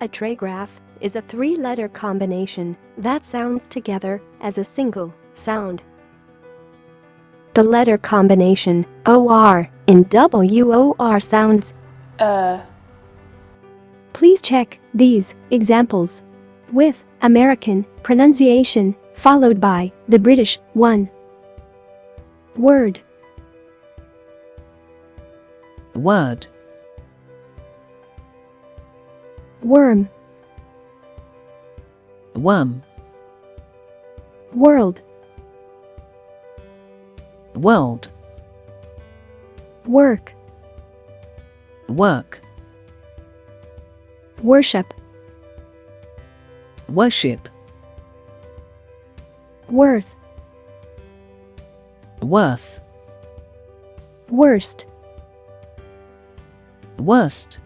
A trigraph is a three-letter combination that sounds together as a single sound. The letter combination OR in WOR sounds. Please check these examples with American pronunciation followed by the British one. Word, word, worm, worm, world, world, work, work, worship, worship, worth, worth, worst, worst,